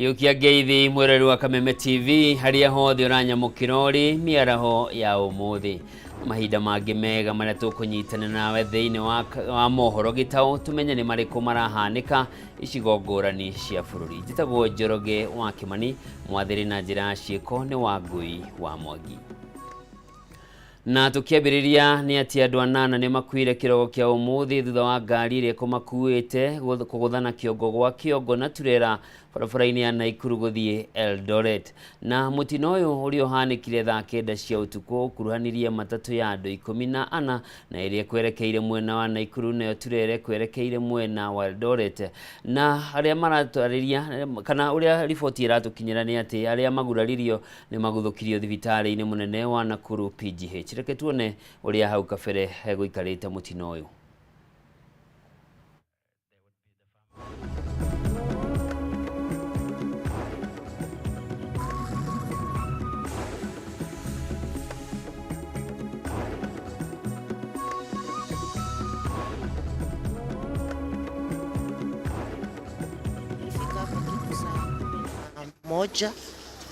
Yukia geithi mwereri wa Kameme TV haria hothe uranyamukirori miaraho ya umuthi mahinda mangi mega maria tukunyitana nawe thiini wa mohoro Gitau tumenye ni mariku marahanika icigo ngurani cia bururi. Njitagwo Njoroge wa Kimani, mwathiri na njira ciiko ni Wangui wa Mwangi. Na tukiambiriria ni ati andu 8 ni makuire kirogo kia umuthi thutha wa ngari iria kumakuite kuguthana kiongo gwa kiongo na turera barabara-ini ya Naikuru guthie Eldoret. Na mutino uyu uri uhanikire thaa 9 cia utuku kuruhanirie matatu ya andu 14 na iria kwerekeire mwena wa Naikuru nayo turere kwerekeire mwena wa Eldoret. Na aria maratwariria kana uria riboti iratukinyira ni ati aria maguraririo ni maguthukirio thibitari-ini munene wa Nakuru PGH. Reke tuone uria hau kabere guikarite mutino uyu. Moja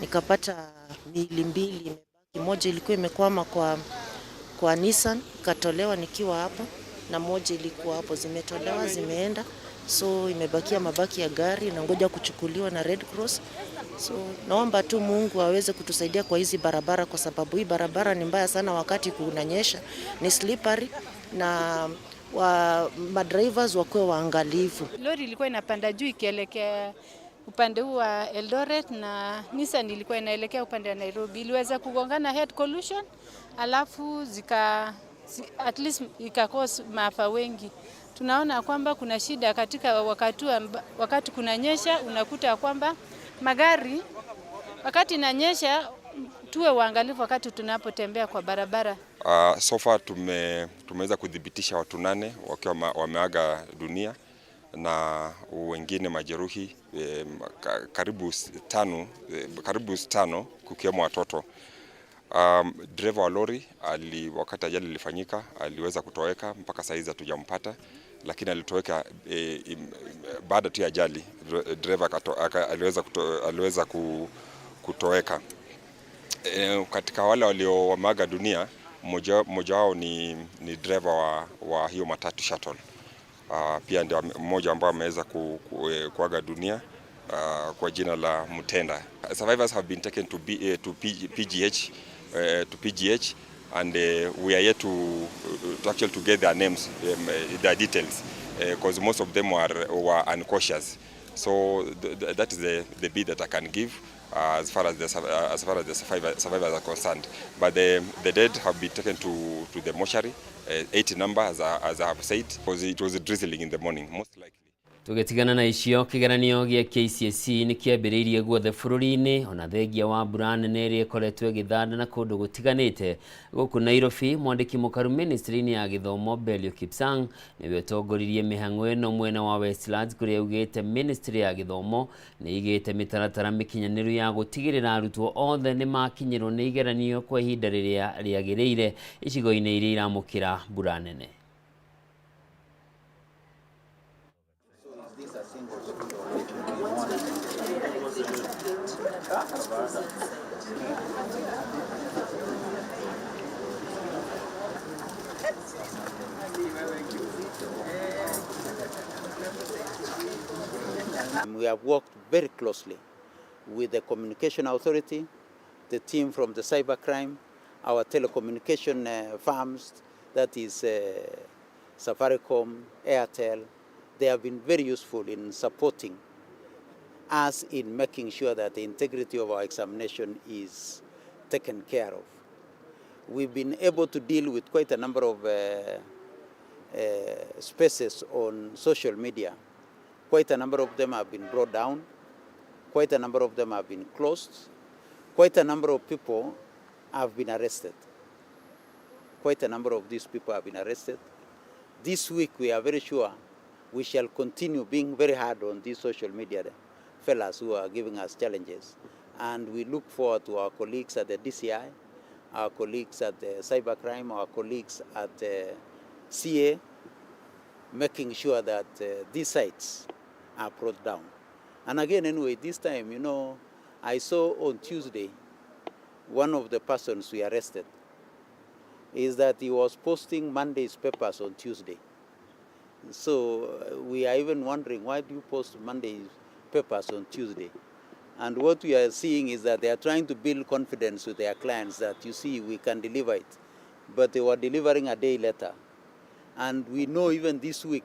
nikapata miili mbili imebaki. Moja ilikuwa imekwama kwa Nissan ikatolewa nikiwa hapa, na moja ilikuwa hapo zimetolewa zimeenda, so imebakia mabaki ya gari na ngoja kuchukuliwa na Red Cross. So naomba tu Mungu aweze kutusaidia kwa hizi barabara, kwa sababu hii barabara ni mbaya sana wakati kunanyesha, ni slippery na madrivers wakuwe waangalifu. Lori ilikuwa inapanda juu ikielekea upande huu wa Eldoret na Nissan ilikuwa inaelekea upande wa Nairobi. Iliweza kugongana head collision, alafu at least ikakos maafa wengi. Tunaona kwamba kuna shida katika wakati kunanyesha, unakuta kwamba magari wakati inanyesha tuwe waangalifu wakati tunapotembea kwa barabara. So far tumeweza kudhibitisha watu 8 wakiwa wameaga dunia na wengine majeruhi karibu 5 kukiwemo watoto. Driver wa lori wakati ajali ilifanyika aliweza kutoweka, mpaka saa hizi hatujampata, lakini alitoweka baada tu ya ajali. Driver aliweza kutoweka. Katika wale walioaga dunia, mmoja wao ni driver wa hiyo matatu shuttle. Pia ndio mmoja ambaye ameweza kuaga dunia kwa jina la Mutenda. Survivors have been taken to PGH and we are yet to actually to get their names, their details, because most of them were unconscious. So that is the bit that I can give as far as the survivors are concerned. But the dead have been taken to the mortuary, 80 number as I have said, because it was drizzling in the morning, most likely. Tugetigana na icio kigeranio gia KCSE ni kiambiriirie guothe bururi-ini ona thengia wa mbura nene iria ikoretwo igithanda na kundu gutiganite guku Nairobi. Mwandiki mukaru ministry-ini ya githomo Belio Kipsang niwe tongoririe mihang'o ino mwena wa Westlands, kuria ugite ministry ya githomo ni igite mitaratara mikinyaniru ya gutigirira arutwo othe ni makinyirwo ni igeranio kwa ihinda riria riagiriire icigo-ini iria iramukira mbura nene. We have worked very closely with the Communication Authority, the team from the cybercrime, our telecommunication firms, that is Safaricom, Airtel. They have been very useful in supporting us in making sure that the integrity of our examination is taken care of. We've been able to deal with quite a number of spaces on social media. Quite a number of them have been brought down. Quite a number of them have been closed. Quite a number of people have been arrested. Quite a number of these people have been arrested. This week we are very sure we shall continue being very hard on these social media fellas who are giving us challenges. And we look forward to our colleagues at the DCI, our colleagues at the cybercrime, our colleagues at the CA, making sure that these sites are brought down. And again, anyway, this time, you know, I saw on Tuesday, one of the persons we arrested is that he was posting Monday's papers on Tuesday. So we are even wondering, why do you post Monday's papers on Tuesday? And what we are seeing is that they are trying to build confidence with their clients that, you see, we can deliver it. But they were delivering a day later. And we know even this week,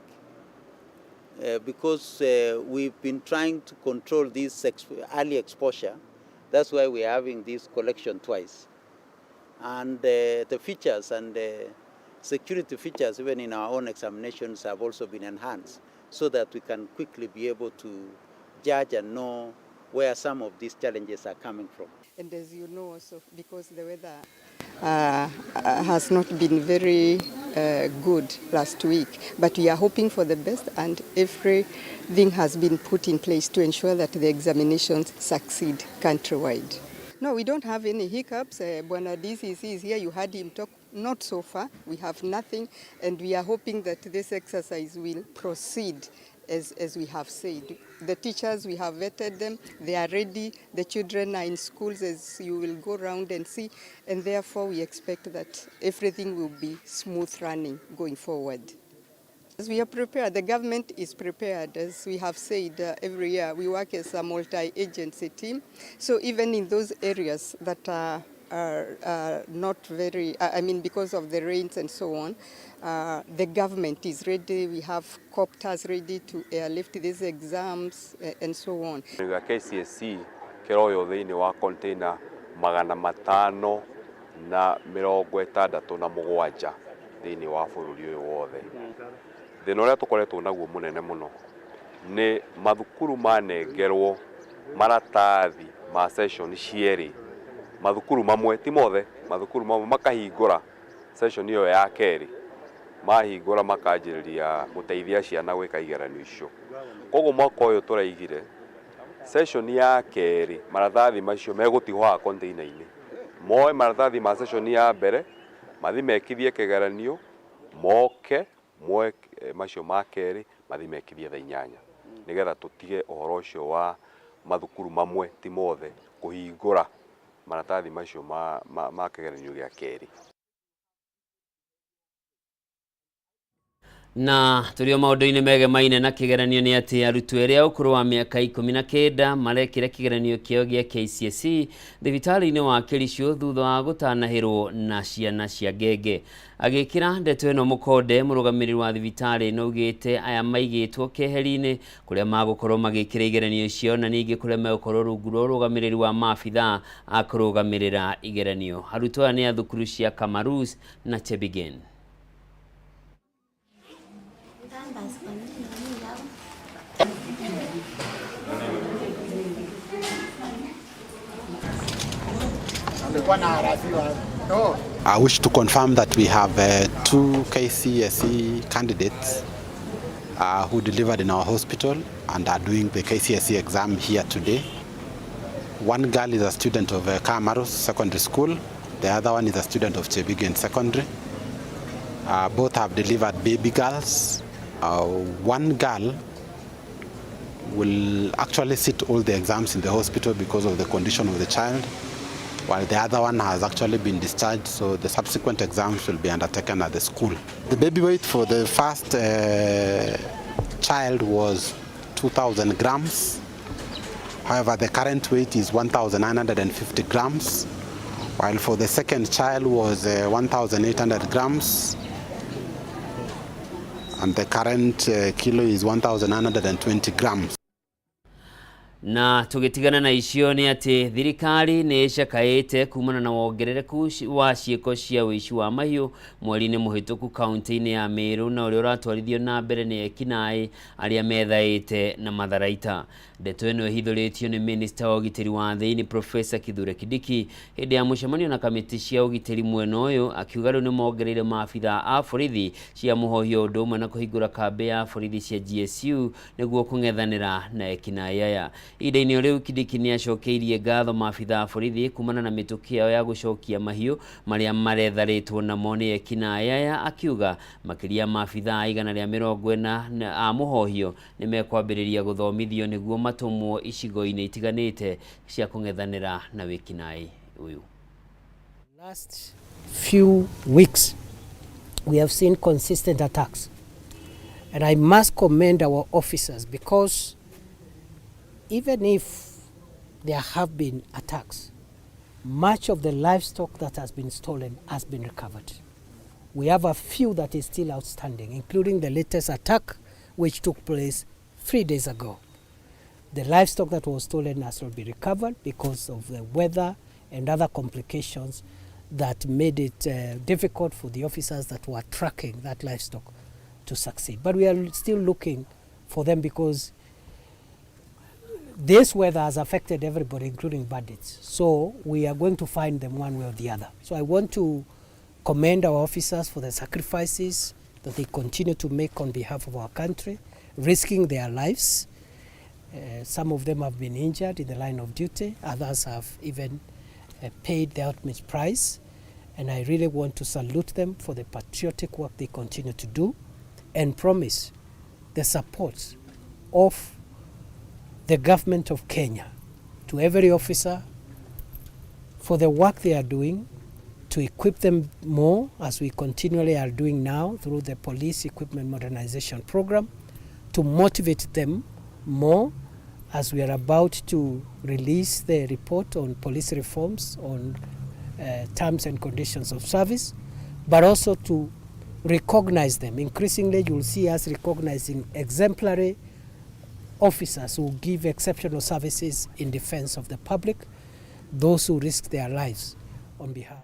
because we've been trying to control this early exposure, that's why we're having this collection twice. And the features and the security features, even in our own examinations, have also been enhanced so that we can quickly be able to judge and know where some of these challenges are coming from. And as you know also, because the weather has not been very good last week, but we are hoping for the best, and everything has been put in place to ensure that the examinations succeed countrywide. No, we don't have any hiccups. Bwana DCC is here. You heard him talk. Not so far. We have nothing, and we are hoping that this exercise will proceed as we have said. The teachers, we have vetted them. They are ready. The children are in schools, as you will go around and see, and therefore we expect that everything will be smooth running going forward. As we are prepared, the government is prepared. As we have said, every year we work as a multi-agency team. So even in those areas that are not very, because of the rains and so on, the government is ready. We have copters ready to airlift these exams and so on. KCSE kiroyo thini wa container 500 na 67 thini wa bururi uyu wothe. Thina uria tukoretwo naguo munene muno ni mathukuru manengerwo maratathi ma session cieri. Mathukuru mamwe ti mothe, mathukuru mamwe makahingura session iyo ya keri, mahingura makanjiriria guteithia ciana gwika igeranio icio. Koguo mwaka uyu turaigire session ya keri maratathi macio megutigwa container-ini. Moe maratathi ma session ya mbere mathi mekithie kigeranio, moke moe macio ma keri mathi mekithie thaa 8 nigetha tutige uhoro ucio wa mathukuru mamwe ti mothe kuhingura maratathi macio ma kigeranio gia keri. Na tulio maundu-ini megemaine na kigeranio ni ati arutwo eria ukuru wa miaka 19 marekire kigeranio kio gia KCSE thibitari-ini wa Kericho thutha wa gutanahirwo na ciana cia ngenge. Agikira ndeto ino mukonde murugamiriri wa thibitari naugite aya maigitwo keheri-ini kuria magukorwo magikira igeranio icio na ningi kuria megukorwo rungu rwa rugamiriri wa maabitha akurugamirira igeranio. Arutwo aya ni a thukuru cia Kamarus na Chebigen. I wish to confirm that we have 2 KCSE candidates who delivered in our hospital and are doing the KCSE exam here today. One girl is a student of Kamarus Secondary School. The other one is a student of Chebigen Secondary. Both have delivered baby girls. One girl will actually sit all the exams in the hospital because of the condition of the child, while the other one has actually been discharged, so the subsequent exams will be undertaken at the school. The baby weight for the first child was 2,000 grams. However, the current weight is 1,950 grams, while for the second child was 1,800 grams, and the current kilo is 1,920 grams. Na tugitigana na icio ni ati thirikari ni icakaite kumana na wongerereku wa ciiko cia wici wa mahiu mweri-ini muhituku kaunti-ini ya Meru na uria uratwarithio na mbere ni ekinai aria methaite na matharaita. Ndeto ino ihithuritio ni Minister wa ugitiri wa thiini Professor Kithure Kindiki hindi ya mucemanio na kamiti cia ugitiri mwena uyu akiuga riu ni mongereire maabitha a borithi cia muhohio undu umwe na kuhingura kambi ya borithi cia GSU niguo kung'ethanira na ekinai aya. Ida-ini riu Kindiki ni acokeirie ngatho maabitha a borithi kumana na mituki yao ya gucokia mahiu maria maretharitwo namo ni ekinai aya, akiuga makiria maabitha 140 a muhohio ni mekwambiriria guthomithio niguo matumwo icigo-inĩ itiganĩte cia kũng'ethanĩra na wĩkinaĩ ũyũ. Last few weeks we have seen consistent attacks, and I must commend our officers, because even if there have been attacks, much of the livestock that has been stolen has been recovered. We have a few that is still outstanding, including the latest attack which took place 3 days ago. The livestock that was stolen has not been recovered because of the weather and other complications that made it difficult for the officers that were tracking that livestock to succeed. But we are still looking for them, because this weather has affected everybody, including bandits. So we are going to find them one way or the other. So I want to commend our officers for the sacrifices that they continue to make on behalf of our country, risking their lives. Some of them have been injured in the line of duty. Others have even paid the ultimate price. And I really want to salute them for the patriotic work they continue to do, and promise the support of the government of Kenya to every officer for the work they are doing, to equip them more, as we continually are doing now through the police equipment modernization program, to motivate them more as we are about to release the report on police reforms on terms and conditions of service, but also to recognize them. Increasingly, you will see us recognizing exemplary officers who give exceptional services in defense of the public, those who risk their lives on behalf.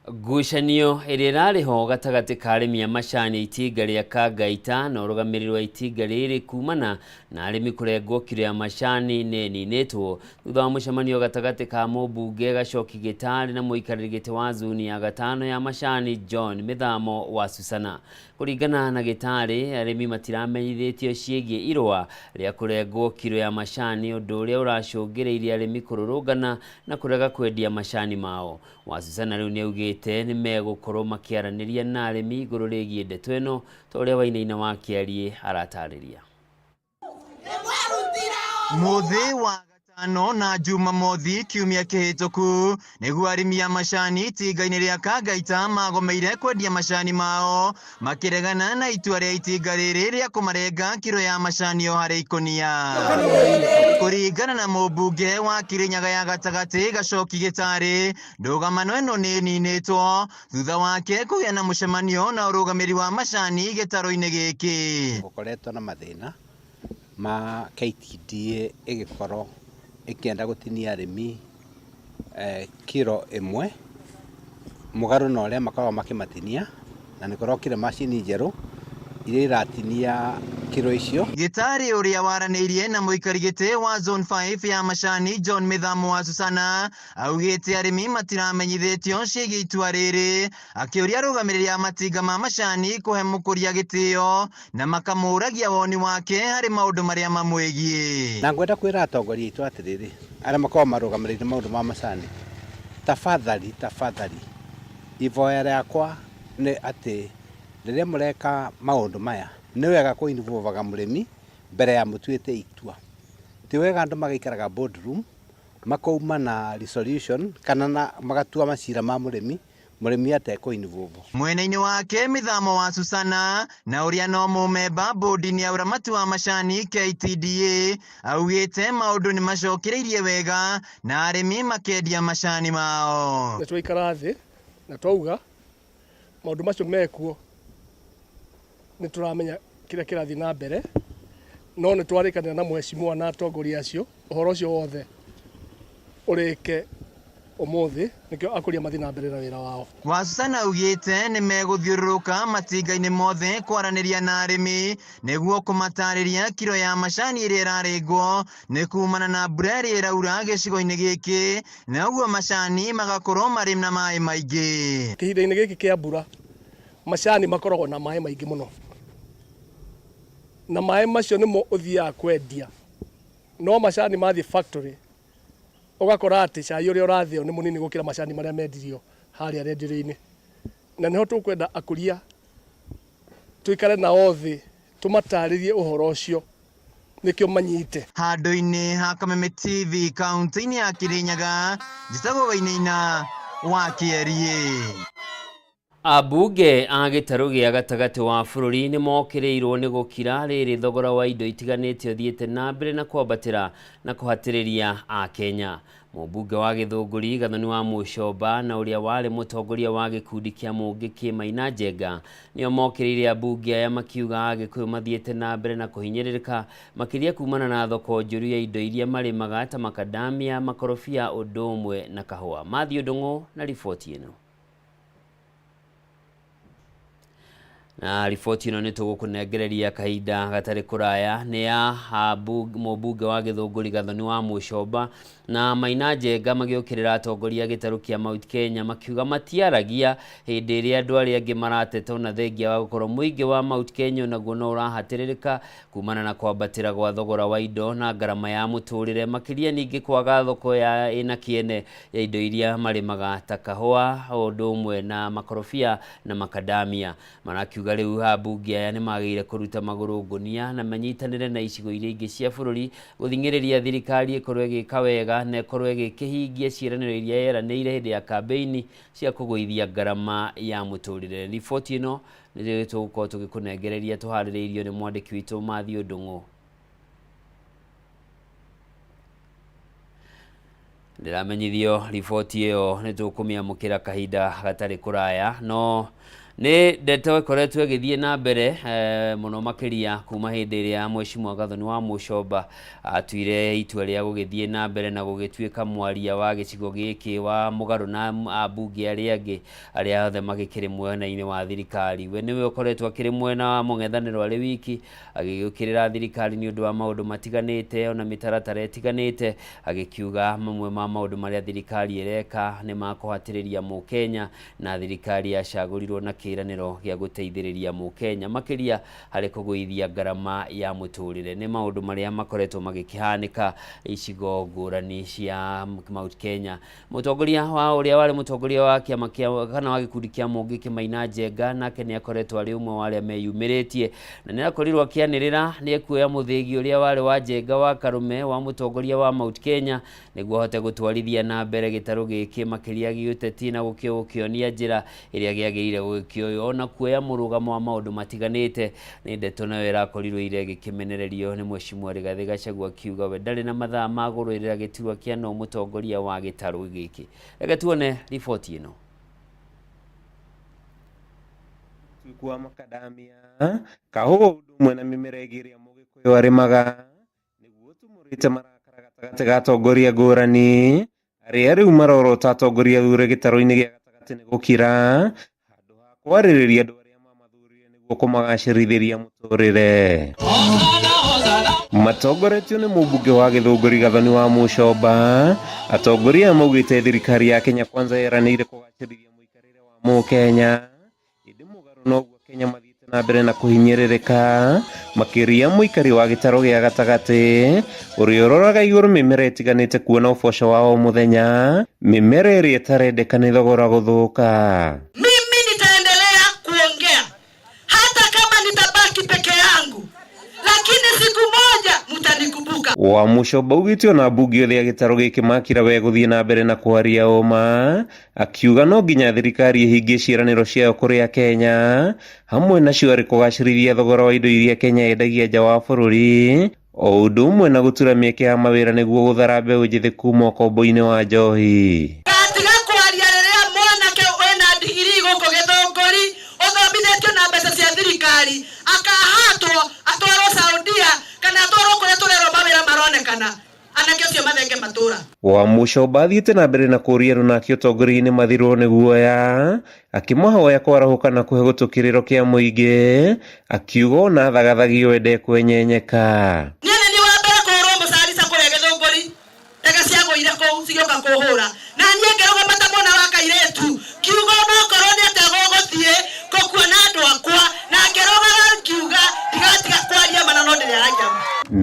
Ngucanio ĩrĩa ĩrarĩho gatagatĩ ka arĩmi a macani itinga rĩa Kangaita na ũrũgamĩrĩri wa itinga rĩrĩ kumana na arĩmi kũrengwo kiro ya macani nĩninĩtwo thutha wa mũcemanio gatagatĩ ka mũmbunge Gacoki Gitau na mũikarĩri gĩtĩ wa zuni ya gatano ya macani John Mithamo wa Susana. Kũringana na Gitau, arĩmi matiramenyithĩtio ciĩgiĩ irũa rĩa kũrengwo kiro ya macani, ũndũ ũrĩa ũracũngĩrĩirie arĩmi kũrũrũngana na kũrega kwendia macani mao. Wa Susana rĩu nĩaugĩte nĩmegũkorwo makĩaranĩria na arĩmi igũrũ rĩgiĩ ndeto ĩno, ta ũrĩa Wainaina wa Kĩarie aratarĩria. Mũthĩ wa gatano na Jumamothi kiumia kĩhĩtũku nĩguo arĩmi a macani itinga-inĩ rĩa Kangaita magomeire kwendia macani mao, makĩregana na itua rĩa itinga rĩrĩ rĩa kũmarenga kiro ya macani o harĩ ikũnia. Kũringana na mũmbunge wa Kirinyaga ya gatagatĩ Gacoki Gitau, ndũgamano ĩno nĩninĩtwo thutha wake kũgĩa na mũcemanio na ũrũgamĩrĩri wa macani gĩtaro-inĩ gĩkĩ. Gũkoretwo na mathĩna ma KTDA ĩgĩkorwo ĩkĩenda gũtinia arĩmi kiro ĩmwe mũgarũ na ũrĩa makoragwo makĩmatinia, na nĩkũrokire macini njerũ iria iratinia kiro icio. Gitau ũrĩa waranĩirie na mũikari gĩtĩ wa zone 5 ya macani John Mithamo wa Susana augĩte arĩmi matiramenyithĩtio ciĩgiĩ itua rĩrĩ, akĩũria arũgamĩrĩri a matinga ma macani kũhe mũkũria gĩtĩo na makamũragia woni wake harĩ maũndũ marĩa mamwĩgiĩ. Na ngwenda kwĩra atongoria aitũ atĩrĩrĩ, arĩa makoragwo marũgamĩrĩire maũndũ ma macani, tafadhali ivoya rĩakwa nĩ atĩ rĩrĩa mũreka maũndũ maya nĩ wega kũinvolvaga mũrĩmi mbere ya mũtuĩte itua. Ti wega andũ magaikaraga boardroom makauma na resolution kana na magatua macira ma mũrĩmi atekũinvolvo. Mwena-inĩ wake Mithamo wa Susana na ũrĩa no mũmemba board-inĩ ya ũramati wa macani KTDA augĩte maũndũ nĩ macokereirie wega na arĩmi makendia macani mao. Twaikara thĩ na twauga maũndũ macio mekuo nĩ tũramenya kĩrĩa kĩrathiĩ na mbere, no nĩ twarĩkanĩra na mheshimiwa na atongoria acio ũhoro ũcio wothe ũrĩke ũmũthĩ nĩkĩo akũria mathiĩ na mbere na wĩra wao. Wa Susana augĩte nĩ megũthiũrũrũka matinga-inĩ mothe kwaranĩria na arĩmi nĩguo kũmatarĩria kiro ya macani ĩrĩa ĩrarengwo nĩ kumana na mbura ĩrĩa ĩraura gĩcigo-inĩ gĩkĩ, na ũguo macani magakorwo marĩ na maĩ maingĩ. Kĩhinda-inĩ gĩkĩ kĩa mbura macani makoragwo na maĩ maingĩ mũno, na maĩ macio nĩmo ũthiaga kwendia, no macani mathiĩ factory ũgakora atĩ cai ũrĩa ũrathĩo nĩ mũnini gũkĩra macani marĩa mendirio harĩa renderio-inĩ. Na nĩho tũkwenda akũria tuikare na othĩ tũmatarĩrie ũhoro ũcio nikio manyite handũ-inĩ ha Kameme TV kaunti-inĩ ya Kirinyaga njĩtagwo Wainaina wa Kĩarie. Abunge a gĩtarũ gĩa gatagatĩ wa bũrũri nĩ mokĩrĩirwo nĩ gũkira rĩrĩ thogora wa indo itiganĩte ũthiĩte na mbere na kwambatĩra na kũhatĩrĩria a Kenya. Mũmbunge wa Gĩthũngũri Gathoni wa Mũcomba na ũrĩa warĩ mũtongoria wa gĩkundi kĩa mũngĩ Kĩmaina Njenga nĩo mokĩrĩire abunge aya makiuga Agĩkũyũ mathiĩte na mbere na kũhinyĩrĩrĩka makĩria kumana na thoko njũru ya indo iria marĩmaga ta makadamia, makorobia, ũndũ ũmwe na kahũa. Mathiĩ Ndũng'ũ na riboti ĩno. Na riboti ĩno nĩ tũgũkũnengereria kahinda gatarĩ kũraya nĩ ya mũmbunge wa Gĩthũngũri Gathoni wa Mũcomba na Maina Njenga magĩũkĩrĩra atongoria gĩtarũ kĩa Mount Kenya makiuga matiaragia hĩndĩ ĩrĩa andũ arĩa angĩ marateta na thengia wa gũkorwo mũingĩ wa Mount Kenya naguo no ũrahatĩrĩrĩka kumana na kwambatĩra gwa thogora wa indo na ngarama ya mũtũrĩre, makĩria ningĩ kwaga thoko ya ĩna kĩene ya indo iria marĩmaga ta kahũa, ũndũ ũmwe na makorobia na makadamia. Marakiuga rĩu abunge aya nĩ magĩrĩire kũruta magũrũ ngũnia na manyitanĩre na icigo iria ingĩ cia bũrũri gũthing'ĩrĩria thirikari ĩkorwo ĩgĩka wega na ĩkorwo ĩgĩkĩhingia ciĩranĩro iria yeranĩire hĩndĩ ya kambeini cia kũgũithia ngarama ya mũtũrĩre. Riboti ĩno nĩ tũgũkorwo tũgĩkũnengereria tũharĩrĩirio nĩ mwandĩki witũ Mathiĩ Ndũng'ũ. Ndĩramenyithio riboti ĩyo nĩ tũkũmĩamũkĩra kahinda gatarĩ kũraya, no nĩ ndeto ĩkoretwo ĩgĩthiĩ na mbere mũno makĩria kuma hĩndĩ ĩrĩa Mheshimiwa Gathoni wa Mũcomba atuire itua rĩa gũgĩthiĩ na mbere na gũgĩtuĩka mwaria wa gĩcigo gĩkĩ wa mũgarũ na abunge arĩa angĩ arĩa othe magĩkĩrĩ mwena-inĩ wa thirikari. We nĩwe ũkoretwo akĩrĩ mwena wa mũng'ethanĩro arĩ wiki agĩgĩũkĩrĩra thirikari nĩ ũndũ wa maũndũ matiganĩte ona mĩtaratara ĩtiganĩte, agĩkiuga mamwe ma maũndũ marĩa thirikari ĩreka nĩ makũhatĩrĩria Mũkenya na thirikari yacagũrirwo na kĩranĩro gĩa gũteithĩrĩria Mũkenya makĩria harĩ kũgũithia ngarama ya mũtũrĩre. Nĩ maũndũ marĩa makoretwo magĩkĩhanĩka icigo ngũrani cia Mount Kenya. Mũtongoria wa ũrĩa warĩ mũtongoria wa kĩama kana wa gĩkundi kĩa mũngĩ Kĩmaina Njenga nake nĩ akoretwo arĩ ũmwe wa arĩa meyumĩrĩtie na nĩ akorirwo akĩanĩrĩra nĩ ekuoya mũthĩgi ũrĩa warĩ wa Njenga wa Karume wa mũtongoria wa Mount Kenya nĩguo ahote gũtwarithia na mbere gĩtarũ gĩkĩ makĩria gĩũteti na gũkĩonia njĩra ĩrĩa gĩagĩrĩire gũgĩkĩoywo na kuoya mũrũgamo wa maũndũ matiganĩte. Nĩ ndeto nayo ĩrakorirwo igĩkĩmenererio nĩ Mheshimiwa Rigathĩ Gachagua akiuga we ndarĩ na mathaa ma gũrũĩrĩra gĩturwa kĩa no mũtongoria wa gĩtarũ gĩkĩ. Reke tuone riboti ĩno. Kwa makadamia kahũa ũndũ ũmwe na mĩmera ĩngĩ ĩrĩa Mũgĩkũyũ arĩmaga nĩguo tumũrĩte marakara gatagatĩ ga atongoria ngũrani arĩa rĩu marorota atongoria thure gĩtarũ-inĩ gĩa gatagatĩ nĩ gũkira handũ ha kwarĩrĩria andũ arĩa mamathurire nĩguo kũmagacĩrithĩria mũtũrĩre. Matongoretio nĩ mũmbunge wa Gĩthũngũri Gathoni wa Mũcomba, atongoria maugĩte thirikari ya Kenya Kwanza yeranĩire kũgacĩrithia mũikarĩre wa Mũkenya ĩndĩ mũgarũ noguo Kenya mathiĩte na mbere na kũhinyĩrĩrĩka makĩria mũikari wa gĩtarũ gĩa gatagatĩ ũrĩa ũroraga igũrũ mĩmera ĩtiganĩte kuona ũboco wa o mũthenya, mĩmera ĩrĩa ĩtarendeka nĩ thogora gũthũka. Mimi nitaendelea kuongea hata kama nitabaki peke yangu, lakini siku moja mtanikumbuka. Wa Mũcomba ugĩte ona mbunge othe ya gĩtarũ gĩkĩ makira we gũthiĩ na mbere na kwaria ũma, akiuga no nginya thirikari ĩhingie ciĩranĩro ciayo kũrĩ Akenya hamwe nacio arĩ kũgacĩrithia thogora wa indo iria Kenya yendagia nja wa bũrũri o ũndũ ũmwe na gũtura mĩeke ya mawĩra nĩguo gũthara mbeũ njĩthĩ kuma ũkombo-inĩ wa njohi. Gatiga kwaria rĩrĩa mwanake wĩna ndigiri gũkũ Gĩthũngũri ũthomithĩtio na mbeca cia thirikari akahatwo atwarwo Saudia kana atwarwo kũrĩa tũrerwo mawĩra maronekana anake ũcio mathenge matũra. Wa Mũcomba athiĩte na mbere na kũria andũ nake ũtongoria-inĩ mathirwo nĩ guoya akĩmahoya kwarahũka na kũhe gũtũkĩrĩro kĩa mũingĩ akiuga ona thagathagio wende kwenyenyeka. Niĩ nĩ wa mbere kũhũrwo mũcarica kũrĩa Gĩthũngũri ndege ciagũire kũu cigĩũka kũhũra na niĩ ngĩrũgama ta mwana wa kairĩtu kiuga onokorwo nĩ atĩa gũgũthiĩ gũkuona andũ akwa na ngĩrũgama kiuga ndigatiga kwaria mana no ndĩrĩ araigua.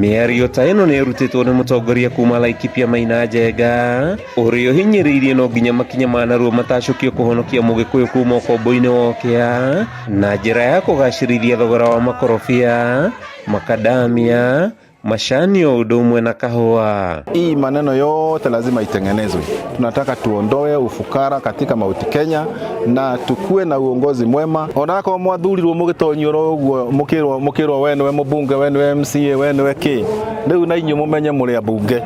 Mĩario ta ĩno nĩ ĩrutĩtwo nĩ mũtongoria kuma Laikipia Maina Njenga ũrĩa ũhinyĩrĩirie no nginya makinya manarua matacũkio kũhonokia Mũgĩkũyũ kuma ũkombo-inĩ wa na njĩra ya kũgacĩrithia thogora wa makorobia, makadamia, mashani o udomwe na kahua. Hii maneno yote lazima itengenezwe. Tunataka tuondoe ufukara katika Mount Kenya na tukue na uongozi mwema. Onako mwathuri mugitonyoro uguo mukirwa wenwe mubunge wenwe MCA wenwe ki. Riu na inyu mumenye muri abunge.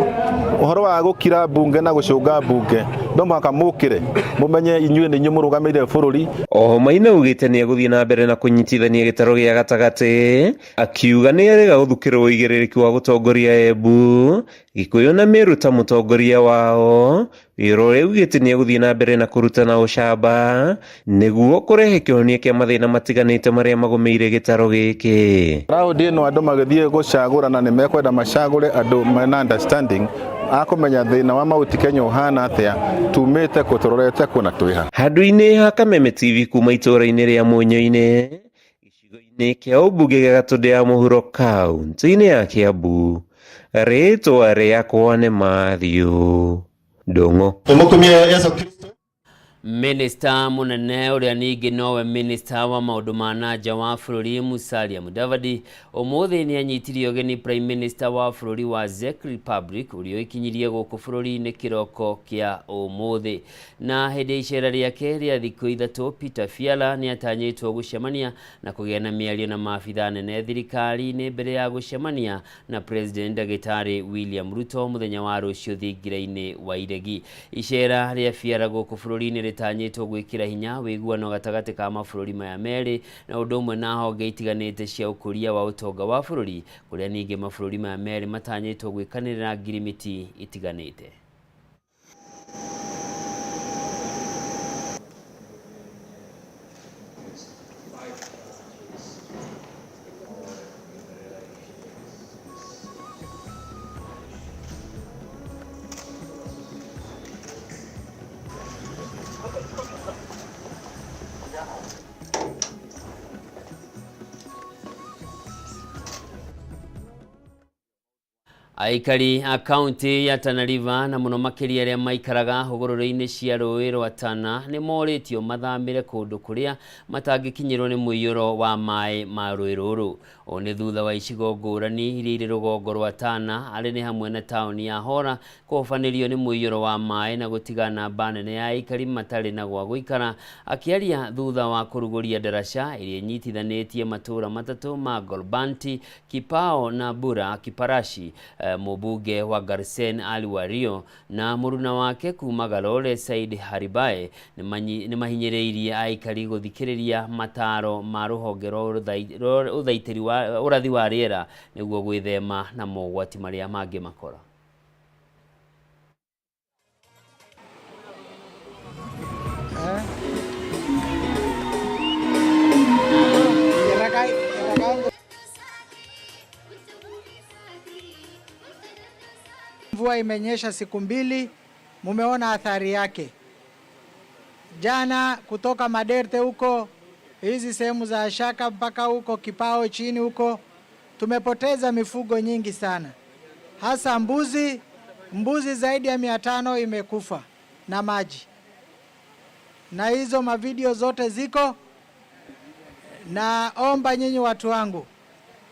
Uhoro wa gukira bunge na gucunga bunge ndomaka mukire mumenye inyue ni nyumurugamire bururi. Oho Maina ugite ni aguthie na mbere na kunyitithania gitaro gia gatagati akiuga ni arega guthukirwo igerereki wa gutongoria Embu Gikuyu na Meru ta mutongoria wao wiro riu gite ni aguthie na mbere na kurutana ucamba niguo kurehe kionia kia mathina matiganite maria magomeire gitaro giki. Raundi no andu magithie gucagurana ni mekwenda macagure andu mena understanding akomenya thina wa Mount Kenya uhana atia tumite kutororete kuna twiha. Handu-ini ha Kameme TV kuma itura-ini ria Munyo-ini gicigo-ini kia ubunge gia Gatundu ya Mohoro kaunti-ini ya Kiambu ritwa riakwa ni Matthew Ndungu. Minister munene uria ningi nowe minister wa maundu ma nanja wa bururi Musalia Mudavadi umuthi ni anyitirie ugeni prime minister wa bururi wa Czech Republic uria ikinyirie guku bururi-ini kiroko kia umuthi na hindi icera riake ria thiku ithatu Peter Fiala ni atanyitwo gucemania na kugia na miario na maafitha nene thirikari-ini mbere ya gucemania na president Daktari William Ruto muthenya wa rucio thingira-ini wa iregi. Icera ria Fiala guku bururi-ini tanyitwo gwikira hinya wiguano gatagati ka mabũrũri maya meri na undu umwe na honge itiganite cia ukuria wa utonga wa bũrũri kuria ningi mabũrũri maya meri matanyitwo gwikanirira ngirimiti itiganite. Aikari a kaunti ya Tana River na muno makiria aria maikaraga hugururi-ini cia rũĩ rwa Tana ni moritio mathamire kundu kuria matangikinyirwo ni muiyuro wa mai ma rũĩ rũrũ. O ni thutha wa icigo ngũrani iria iri rũgongo rwa Tana ari ni hamwe na tauni ya Hora kũhobanirio ni muiyuro wa mai na gutigana namba nene ya aikari matari na gwa guikara. Akiaria thutha wa kuruguria ndaraca iria inyitithanitie matura matatu ma Golbanti, Kipao na Bura Kiparashi, mubunge wa Garsen Ali Wario na muruna wake kuma Galole Said Haribae ni mahinyereirie aikari guthikiriria mataro ma ruhonge rwa uthaitiri wa urathi wa riera niguo gwithema na mogwati maria mangi makora. Mvua imenyesha siku mbili, mumeona athari yake. Jana kutoka Maderte huko, hizi sehemu za Ashaka mpaka huko Kipao chini huko, tumepoteza mifugo nyingi sana. Hasa mbuzi zaidi ya 500 imekufa na maji. Na hizo mavideo zote ziko. Naomba nyinyi watu wangu,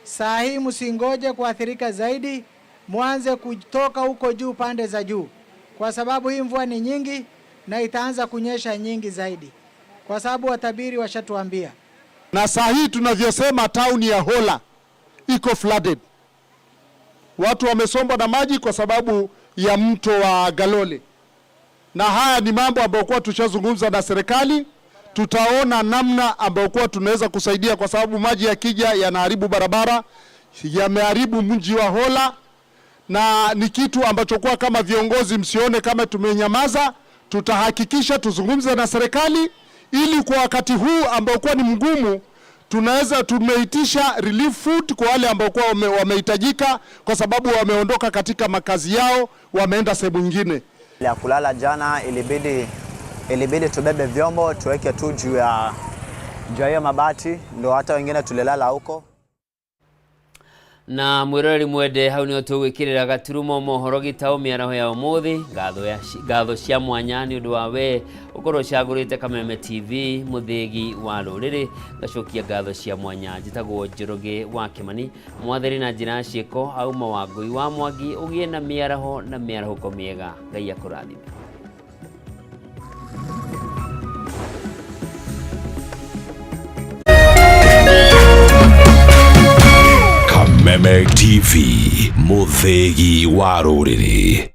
saa hii msingoje kuathirika zaidi, mwanze kutoka huko juu pande za juu, kwa sababu hii mvua ni nyingi na itaanza kunyesha nyingi zaidi, kwa sababu watabiri washatuambia. Na saa hii tunavyosema town ya Hola iko flooded. Watu wamesombwa na maji kwa sababu ya mto wa Galole. Na haya ni mambo ambayo kwa tushazungumza na serikali, tutaona namna ambayo kwa tunaweza kusaidia, kwa sababu maji yakija yanaharibu barabara, yameharibu mji wa Hola. Na ni kitu ambacho kwa kama viongozi msione kama tumenyamaza, tutahakikisha tuzungumze na serikali ili kwa wakati huu ambao kwa ni mgumu tunaweza tumeitisha relief food kwa wale ambao kwa wamehitajika, kwa sababu wameondoka katika makazi yao wameenda sehemu nyingine. Ya kulala jana ilibidi tubebe vyombo tuweke tu juu ya mabati, ndio hata wengine tulilala huko. na mwirori mwende hau ni otugwikirira gaturumo mohoro Gitau miaraho ya umuthi ngatho cia mwanya ni undu wa we ukorwo cagurite Kameme TV muthigi wa ruriri gacokia ngatho cia mwanya njitagwo Njoroge wa Kimani mwatheri na njira ciiko auma wa ngui wa Mwangi ugie na miaraho komiega Ngai akurathime. Kameme TV muthigi wa ruriri.